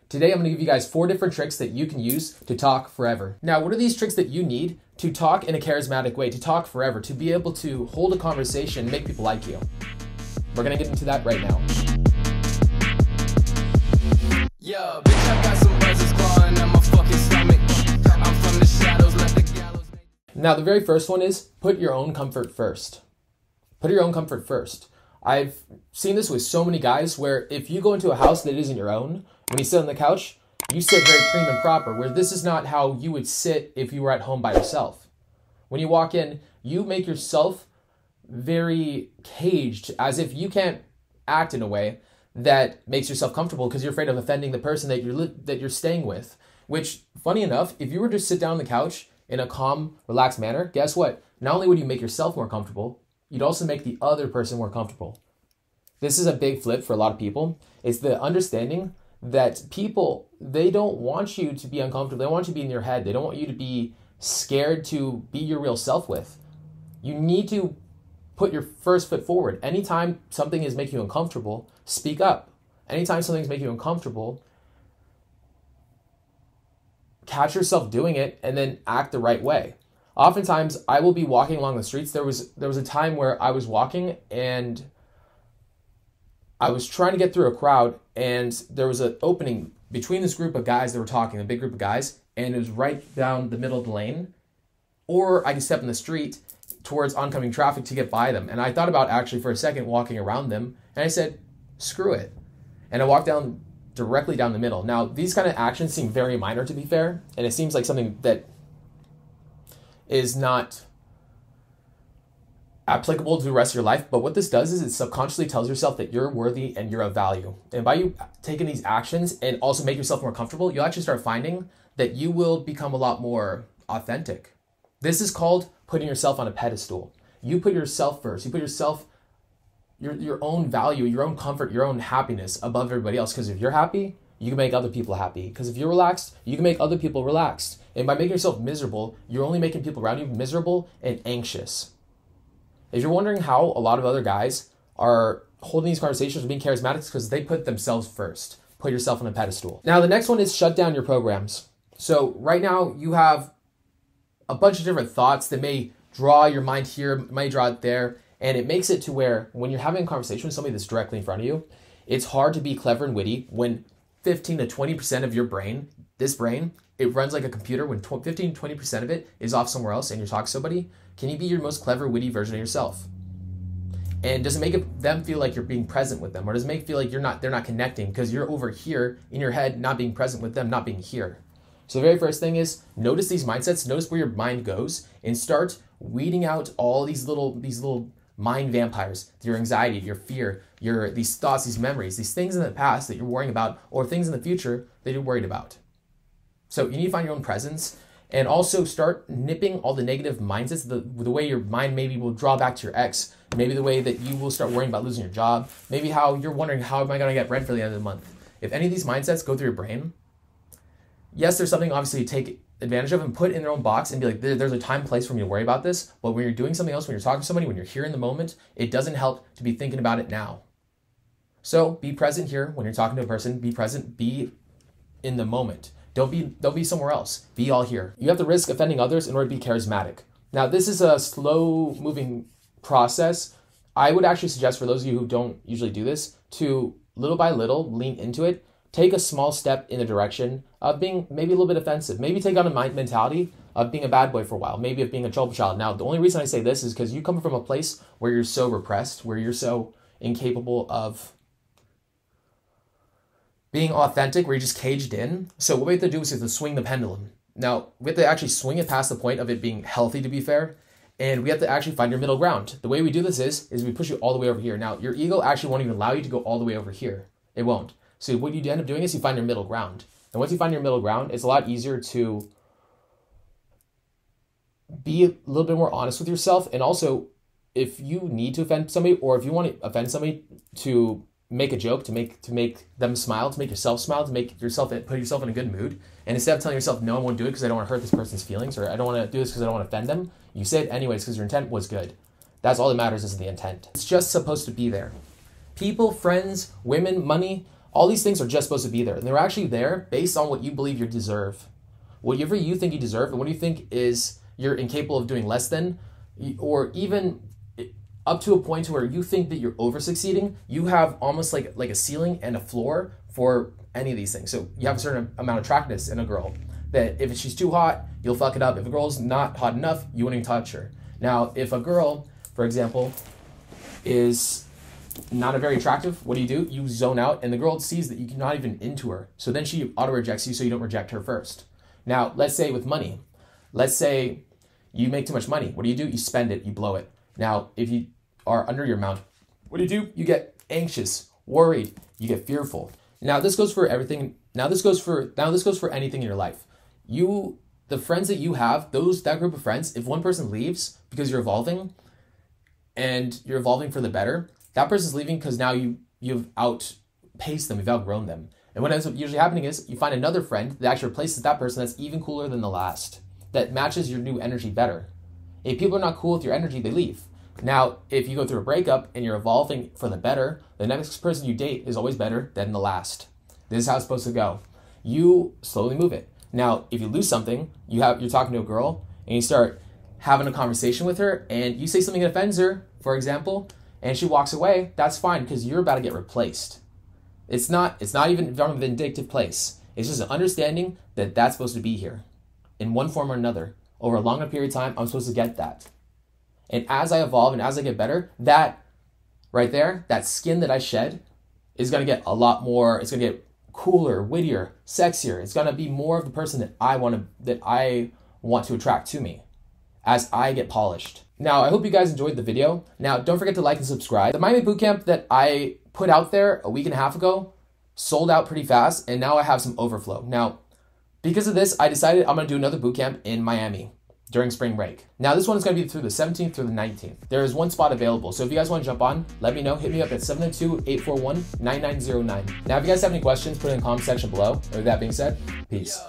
Today, I'm gonna give you guys 4 different tricks that you can use to talk forever. Now, what are these tricks that you need to talk in a charismatic way, to talk forever, to be able to hold a conversation and make people like you? We're gonna get into that right now. Yo, bitch, I got some buzzers clawing at my fucking stomach. I'm from the shadows, let the gallows make... Now, the very first one is put your own comfort first. Put your own comfort first. I've seen this with so many guys where if you go into a house that isn't your own, when you sit on the couch, you sit very prim and proper, where this is not how you would sit if you were at home by yourself. When you walk in, you make yourself very caged, as if you can't act in a way that makes yourself comfortable because you're afraid of offending the person that you're staying with. Which, funny enough, if you were to sit down on the couch in a calm, relaxed manner, guess what? Not only would you make yourself more comfortable, you'd also make the other person more comfortable. This is a big flip for a lot of people. It's the understanding that people, they don't want you to be uncomfortable. They want you to be in your head. They don't want you to be scared to be your real self with. You need to put your first foot forward. Anytime something is making you uncomfortable, speak up. Anytime something's making you uncomfortable, catch yourself doing it and then act the right way. Oftentimes, I will be walking along the streets. There was a time where I was walking and I was trying to get through a crowd, and there was an opening between this group of guys that were talking, a big group of guys, and it was right down the middle of the lane. Or I could step in the street towards oncoming traffic to get by them. And I thought about actually for a second walking around them, and I said, screw it. And I walked directly down the middle. Now, these kind of actions seem very minor, to be fair, and it seems like something that is not applicable to the rest of your life, but what this does is it subconsciously tells yourself that you're worthy and you're of value. And by you taking these actions and also make yourself more comfortable, you'll actually start finding that you will become a lot more authentic. This is called putting yourself on a pedestal. You put yourself first. You put yourself, your own value, your own comfort, your own happiness above everybody else. Because if you're happy, you can make other people happy. Because if you're relaxed, you can make other people relaxed. And by making yourself miserable, you're only making people around you miserable and anxious. If you're wondering how a lot of other guys are holding these conversations and being charismatic, it's because they put themselves first. Put yourself on a pedestal. Now, the next one is shut down your programs. So right now you have a bunch of different thoughts that may draw your mind here, may draw it there. And it makes it to where when you're having a conversation with somebody that's directly in front of you, it's hard to be clever and witty when 15 to 20% of your brain, this brain, it runs like a computer. When 15 to 20% of it is off somewhere else and you're talking to somebody, can you be your most clever, witty version of yourself? And does it make them feel like you're being present with them? Or does it make it feel like they're not connecting because you're over here in your head, not being present with them, not being here? So the very first thing is notice these mindsets, notice where your mind goes, and start weeding out all these little mind vampires, your anxiety, your fear, these thoughts, these memories, these things in the past that you're worrying about, or things in the future that you're worried about. So you need to find your own presence. And also start nipping all the negative mindsets, the way your mind maybe will draw back to your ex, maybe the way that you will start worrying about losing your job, maybe how you're wondering, how am I going to get rent for the end of the month? If any of these mindsets go through your brain, yes, there's something obviously to take advantage of and put in their own box and be like, there's a time and place for me to worry about this. But when you're doing something else, when you're talking to somebody, when you're here in the moment, it doesn't help to be thinking about it now. So be present here when you're talking to a person, be present, be in the moment. Don't be somewhere else. Be all here. You have to risk offending others in order to be charismatic. Now, this is a slow-moving process. I would actually suggest for those of you who don't usually do this to, little by little, lean into it. Take a small step in the direction of being maybe a little bit offensive. Maybe take on a mentality of being a bad boy for a while. Maybe of being a trouble child. Now, the only reason I say this is because you come from a place where you're so repressed, where you're so incapable of being authentic, where you're just caged in. So what we have to do is to swing the pendulum. Now, we have to actually swing it past the point of it being healthy, to be fair, and we have to actually find your middle ground. The way we do this is we push you all the way over here. Now, your ego actually won't even allow you to go all the way over here. It won't. So what you end up doing is you find your middle ground. And once you find your middle ground, it's a lot easier to be a little bit more honest with yourself. And also, if you need to offend somebody, or if you want to offend somebody to make a joke, to make them smile, to make yourself smile, to make yourself put yourself in a good mood, and instead of telling yourself, no, I won't do it because I don't want to hurt this person's feelings, or I don't want to do this because I don't want to offend them, you say it anyways because your intent was good. That's all that matters, is the intent. It's just supposed to be there. People, friends, women, money, All these things are just supposed to be there. And they're actually there based on what you believe you deserve. Whatever you think you deserve and what you think is you're incapable of doing less than, or even up to a point where you think that you're over succeeding, you have almost like a ceiling and a floor for any of these things. So you have a certain amount of attractiveness in a girl that if she's too hot, you'll fuck it up. If a girl's not hot enough, you wouldn't even touch her. Now, if a girl, for example, is not a very attractive, what do? You zone out, and the girl sees that you're not even into her. So then she auto-rejects you, so you don't reject her first. Now, let's say with money. Let's say you make too much money. What do? You spend it, you blow it. Now, if you are under your amount, what do? You get anxious, worried, you get fearful. Now, this goes for everything. Now this goes for anything in your life. The friends that you have, that group of friends, if one person leaves because you're evolving and you're evolving for the better, that person's leaving because now you've outpaced them, you've outgrown them. And what ends up usually happening is you find another friend that actually replaces that person that's even cooler than the last, that matches your new energy better. If people are not cool with your energy, they leave. Now, if you go through a breakup and you're evolving for the better, the next person you date is always better than the last. This is how it's supposed to go. You slowly move it. Now, if you lose something, you're talking to a girl and you start having a conversation with her and you say something that offends her, for example, and she walks away, that's fine because you're about to get replaced. It's not even from a vindictive place. It's just an understanding that that's supposed to be here in one form or another. Over a longer period of time, I'm supposed to get that. And as I evolve and as I get better, that right there, that skin that I shed is going to get a lot more, it's going to get cooler, wittier, sexier. It's going to be more of the person that I want to attract to me as I get polished. Now, I hope you guys enjoyed the video. Now, don't forget to like and subscribe. The Miami Bootcamp that I put out there a week and a half ago sold out pretty fast, and now I have some overflow. Now, because of this, I decided I'm going to do another bootcamp in Miami during spring break. Now, this one is going to be through the 17th through the 19th. There is one spot available, so if you guys want to jump on, let me know. Hit me up at 792-841-9909. Now, if you guys have any questions, put it in the comment section below. And with that being said, peace.